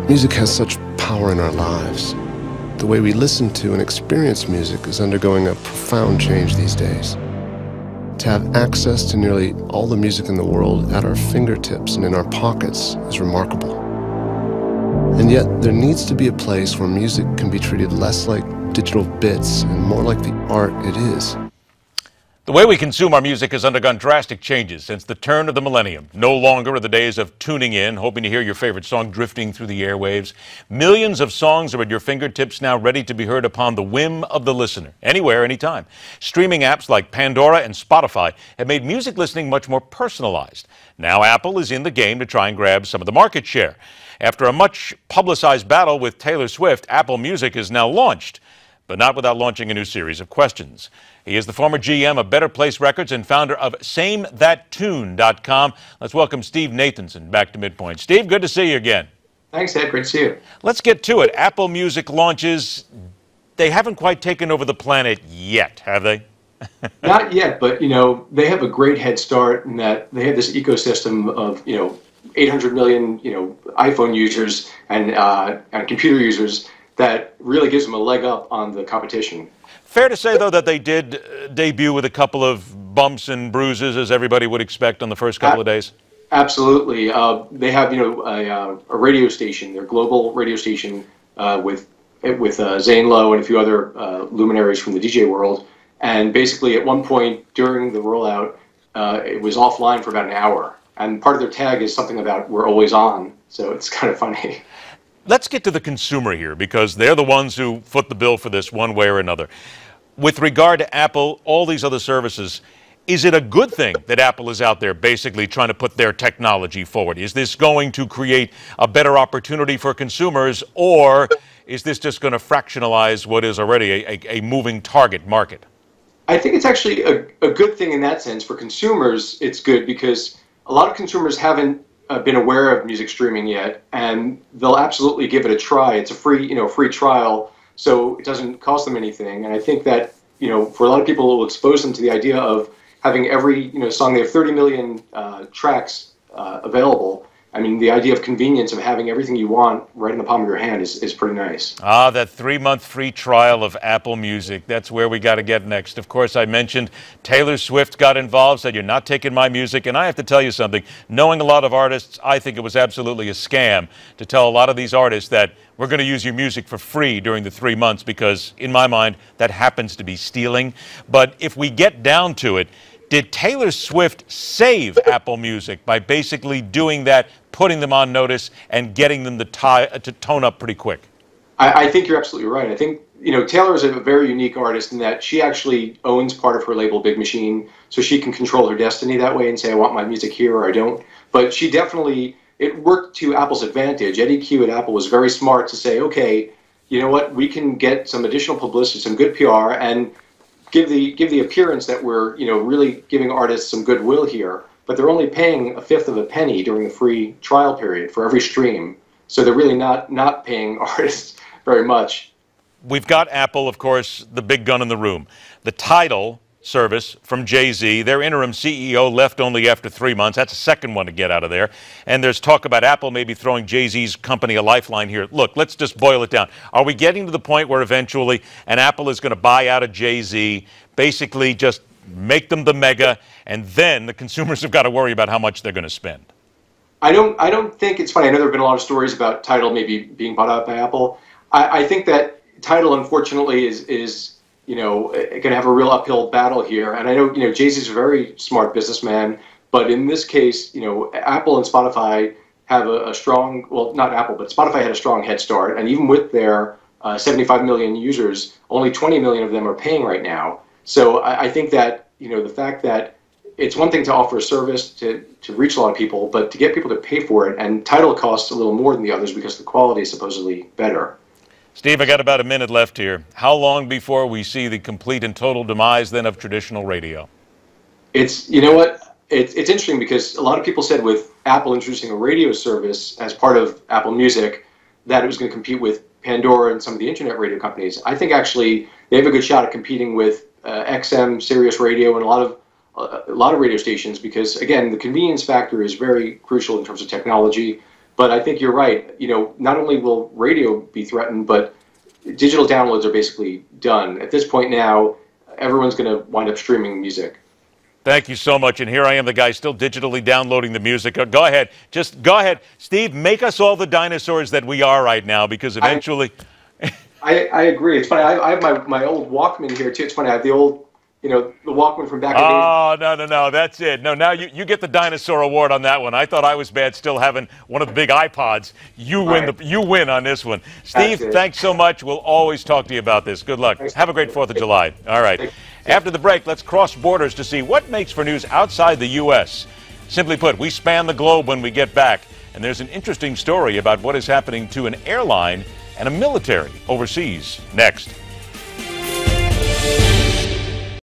Music has such power in our lives. The way we listen to and experience music is undergoing a profound change these days. To have access to nearly all the music in the world at our fingertips and in our pockets is remarkable. And yet, there needs to be a place where music can be treated less like digital bits and more like the art it is. The way we consume our music has undergone drastic changes since the turn of the millennium. No longer are the days of tuning in, hoping to hear your favorite song drifting through the airwaves. Millions of songs are at your fingertips now, ready to be heard upon the whim of the listener, anywhere, anytime. Streaming apps like Pandora and Spotify have made music listening much more personalized. Now Apple is in the game to try and grab some of the market share. After a much publicized battle with Taylor Swift, Apple Music is now launched, but not without launching a new series of questions. He is the former GM of Better Place Records and founder of SameThatTune.com. Let's welcome Steve Nathanson back to MidPoint. Steve, good to see you again. Thanks, Ed. Great to see you. Let's get to it. Apple Music launches. They haven't quite taken over the planet yet, have they? Not yet, but, they have a great head start in that they have this ecosystem of, 800 million, iPhone users and computer users that really gives them a leg up on the competition. Fair to say, though, that they did debut with a couple of bumps and bruises, as everybody would expect on the first couple of days? Absolutely. They have, a radio station, their global radio station with Zane Lowe and a few other luminaries from the DJ world. And basically, at one point during the rollout, it was offline for about an hour. And part of their tag is something about "we're always on," so it's kind of funny. Let's get to the consumer here, because they're the ones who foot the bill for this one way or another. With regard to Apple, all these other services, is it a good thing that Apple is out there basically trying to put their technology forward? Is this going to create a better opportunity for consumers, or is this just going to fractionalize what is already a moving target market? I think it's actually a good thing in that sense. For consumers, it's good because a lot of consumers haven't been aware of music streaming yet, and they'll absolutely give it a try. It's a free trial, so it doesn't cost them anything. And I think that, for a lot of people, it will expose them to the idea of having every, song. They have 30 million tracks available. I mean, the idea of convenience of having everything you want right in the palm of your hand is pretty nice. Ah, that 3-month free trial of Apple Music. That's where we got to get next. Of course, I mentioned Taylor Swift got involved, said, "You're not taking my music." And I have to tell you something. Knowing a lot of artists, I think it was absolutely a scam to tell a lot of these artists that we're going to use your music for free during the 3 months, because in my mind, that happens to be stealing. But if we get down to it, did Taylor Swift save Apple Music by basically doing that, putting them on notice, and getting them to tone up pretty quick? I think you're absolutely right. I think, Taylor is a very unique artist in that she actually owns part of her label, Big Machine, so she can control her destiny that way and say, I want my music here or I don't. But she definitely, it worked to Apple's advantage. Eddie Q at Apple was very smart to say, okay, you know what, we can get some additional publicity, some good PR, and give the appearance that we're really giving artists some goodwill here, but they're only paying a fifth of a penny during the free trial period for every stream, so they're really not paying artists very much. We've got Apple, of course, the big gun in the room. The Tidal service from Jay-Z, their interim CEO left only after 3 months. That's the second one to get out of there. And there's talk about Apple maybe throwing Jay-Z's company a lifeline here. Look, let's just boil it down. Are we getting to the point where eventually an Apple is going to buy out of Jay-Z, basically just make them the mega, and then the consumers have got to worry about how much they're going to spend? I don't think it's funny. I know there have been a lot of stories about Tidal maybe being bought out by Apple. I think that Tidal, unfortunately, is going to have a real uphill battle here. And I know, Jay-Z's a very smart businessman, but in this case, Apple and Spotify have a strong, well, not Apple, but Spotify had a strong head start. And even with their 75 million users, only 20 million of them are paying right now. So I think that, the fact that it's one thing to offer a service to reach a lot of people, but to get people to pay for it, and Tidal costs a little more than the others because the quality is supposedly better. Steve, I got about a minute left here. How long before we see the complete and total demise then of traditional radio? It's interesting because a lot of people said with Apple introducing a radio service as part of Apple Music that it was going to compete with Pandora and some of the internet radio companies. I think actually they have a good shot at competing with XM, Sirius Radio, and a lot of radio stations because, again, the convenience factor is very crucial in terms of technology. But I think you're right. You know, not only will radio be threatened, but digital downloads are basically done. At this point now, everyone's going to wind up streaming music. Thank you so much. And here I am, the guy still digitally downloading the music. Go ahead. Just go ahead. Steve, make us all the dinosaurs that we are right now, because eventually... I agree. It's funny. I have my old Walkman here, too. It's funny. I have the old, you know, the Walkman from back in the day. Oh, no. That's it. No, now you get the dinosaur award on that one. I thought I was bad still having one of the big iPods. You win on this one. Steve, thanks so much. We'll always talk to you about this. Good luck. Have a great 4th of July. All right. After the break, let's cross borders to see what makes for news outside the U.S. Simply put, we span the globe when we get back. And there's an interesting story about what is happening to an airline and a military overseas. Next.